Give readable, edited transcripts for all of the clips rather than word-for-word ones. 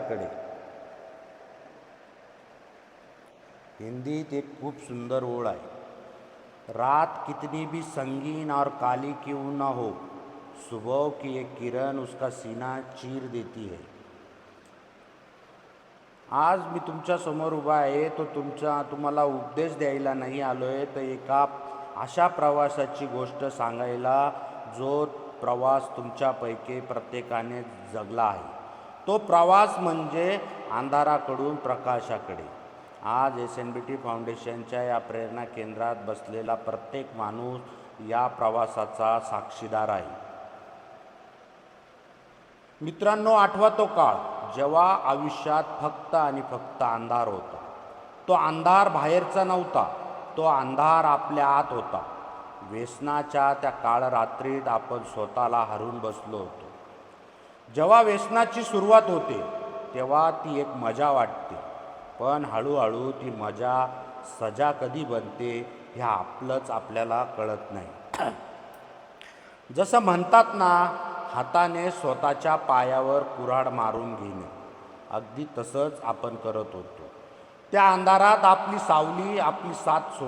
कडे हिंदीत एक खूप सुंदर ओळ आहे। रात कितनी भी संगीन और काली क्यों न हो, सुबह की एक किरण उसका सीना चीर देती है। आज मी तुमच्या समोर उभा आहे तो तुम्हाला उपदेश द्यायला नाही आलोय, तर एका अशा प्रवासाची गोष्ट सांगायला जो प्रवास तुमच्यापैकी प्रत्येकाने जगला आहे। तो प्रवास म्हणजे अंधाराकडून प्रकाशाकडे। आज SNBT फाउंडेशनच्या या प्रेरणा केंद्रात बसलेला प्रत्येक माणूस या प्रवासाचा साक्षीदार आहे। मित्रांनो, आठवा तो काळ जेव्हा आयुष्यात फक्त आणि फक्त अंधार होता। तो अंधार बाहेरचा नव्हता, तो अंधार आपल्या आत होता। व्यसनाच्या त्या काळ रात्रीत आपण स्वतःला हरवून बसलो होतो। जेव्हा व्यसनाची सुरुवात होते तेव्हा ती एक मजा वाटते, पण हळूहळू ती मजा सजा कधी बनते हे आपल्याला कळत नाही। जसं म्हणतात ना, हाताने स्वतःच्या पायावर कुऱ्हाड मारून घेणे, अगदी तसंच आपण करत होतो। त्या अंधारात आपली सावली आपली साथ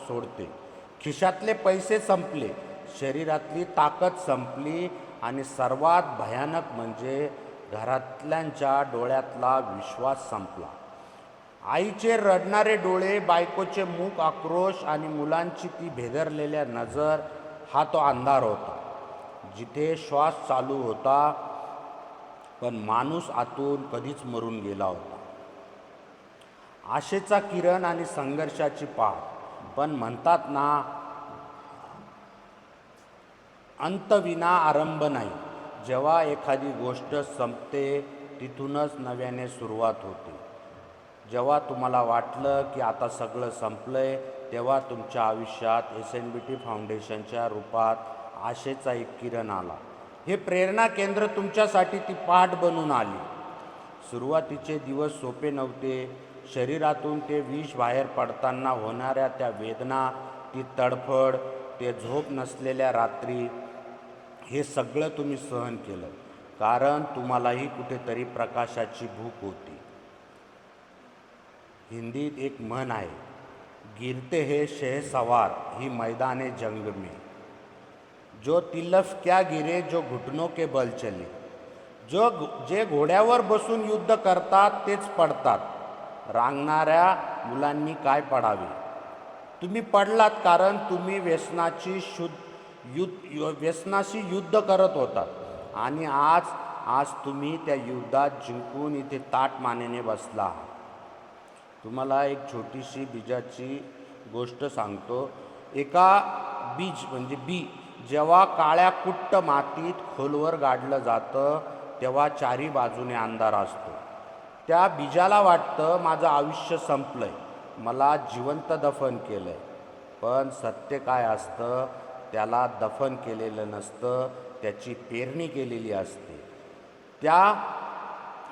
सोडते। खिशातले पैसे संपले, शरीरातली ताकद संपली आणि सर्वात भयानक म्हणजे घरातल्यांच्या डोळ्यातला विश्वास संपला। आईचे रडणारे डोळे, बायकोचे मूक आक्रोश आणि मुलांची ती भेदरलेल्या नजर, हा तो अंधार होता जिथे श्वास चालू होता पण माणूस आतून कधीच मरून गेला होता। आशेचा किरण आणि संघर्षाची पहाट, पण म्हणतात ना, अंतविना आरंभ नाही। जेव्हा एखादी गोष्ट संपते तिथूनच नव्याने सुरुवात होते। जेव्हा तुम्हाला वाटलं की आता सगळं संपलंय, तेव्हा तुमच्या आयुष्यात SNBT फाउंडेशनच्या रूपात आशेचा एक किरण आला। हे प्रेरणा केंद्र तुमच्यासाठी ती पहाट बनून आली। सुरुवातीचे दिवस सोपे नव्हते। शरीरातून ते विष बाहेर पडताना होणाऱ्या त्या वेदना, ती तडफड, ते झोप नसलेल्या रात्री, हे सगळं तुम्ही सहन केलं, कारण तुम्हालाही कुठेतरी प्रकाशाची भूक होती। हिंदीत एक म्हण आहे, गिरते हैं शहसवार ही मैदाने जंग में, जो तिलफ क्या गिरे जो घुटनों के बल चले। जे घोड्यावर बसून युद्ध करतात तेच पडतात। रांगणाऱ्या मुलांनी काय पडावे? तुम्ही पडलात कारण तुम्ही व्यसनाशी युद्ध करत होतात आणि आज तुम्ही त्या युद्धात जिंकून इथे ताठ मानेने बसला आहात। तुम्हाला एक छोटीशी बीजाची गोष्ट सांगतो। एका बीज म्हणजे बी जेव्हा काळ्या कुट्ट मातीत खोलवर गाडलं जातं तेव्हा चारी बाजूने अंधार असतो। त्या बीजाला वाटतं माझं आयुष्य संपलंय, मला जिवंत दफन केलंय, पण सत्य काय असतं, त्याला दफन केलेलं नसतं, त्याची पेरणी केलेली असते। त्या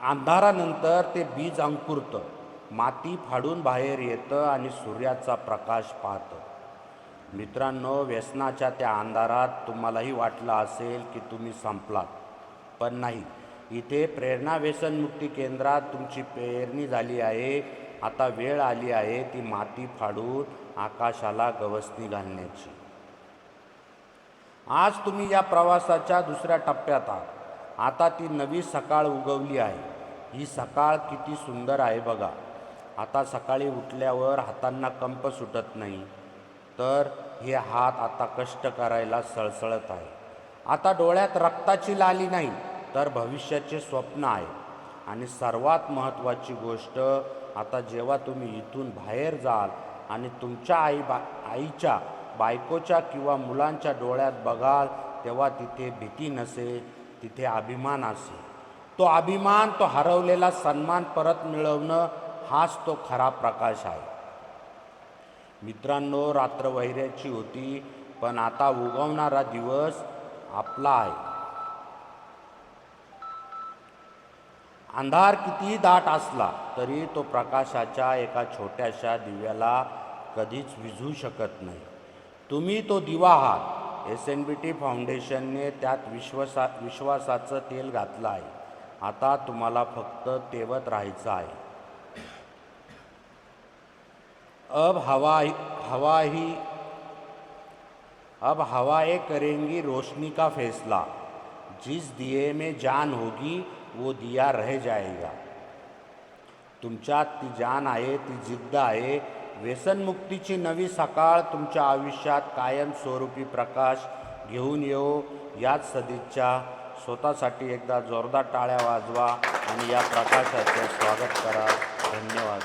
अंधारानंतर ते बीज अंकुरतं, माती फाडून बाहेर येतं आणि सूर्याचा प्रकाश पाहतं। मित्रांनो, व्यसनाच्या त्या अंधारात तुम्हालाही वाटलं असेल की तुम्ही संपलात, पण नाही। इथे प्रेरणा व्यसनमुक्ती केंद्रात तुमची पेरणी झाली आहे। आता वेळ आली आहे ती माती फाडून आकाशाला गवसणी घालण्याची। आज तुम्ही या प्रवासाच्या दुसऱ्या टप्प्यात आहात। आता ती नवी सकाळ उगवली आहे। ही सकाळ किती सुंदर आहे बघा। आता सकाळी उठल्यावर हातांना कंप सुटत नाही, तर हे हात आता कष्ट करायला सळसळत आहे। आता डोळ्यात रक्ताची लाली नाही, तर भविष्याचे स्वप्न आहे। आणि सर्वात महत्त्वाची गोष्ट, आता जेव्हा तुम्ही इथून बाहेर जाल आणि तुमच्या आईच्या, बायकोच्या किंवा मुलांच्या डोळ्यात बघाल, तेव्हा तिथे भीती नसेल, तिथे अभिमान असेल। तो अभिमान, तो हरवलेला सन्मान परत मिळवणं, हाच तो खरा प्रकाश आहे। मित्रांनो, रात्र वैऱ्याची होती, पण आता उगवणारा दिवस आपला आहे। अंधार कितीही दाट असला तरी तो प्रकाशाच्या एका छोट्याशा दिव्याला कधीच विझू शकत नाही। तुम्ही तो दिवा आहात। SNBT फाउंडेशनने त्यात विश्वासाचं तेल घातलं आहे। आता तुम्हाला फक्त तेवत राहायचं आहे. अब हवाएं करेंगी रोशनी का फैसला. जिस दिये में जान होगी वो दिया रह जाएगा. तुमच्यात ती जान आहे, ती जिद्द आहे. व्यसनमुक्तीची नवी सकाळ तुमच्या आयुष्यात कायमस्वरूपी प्रकाश घेऊन येऊ. याच सदिच्छा. स्वतःसाठी एकदा जोरदार टाळ्या वाजवा आणि या प्रकाशाचे स्वागत करा. धन्यवाद.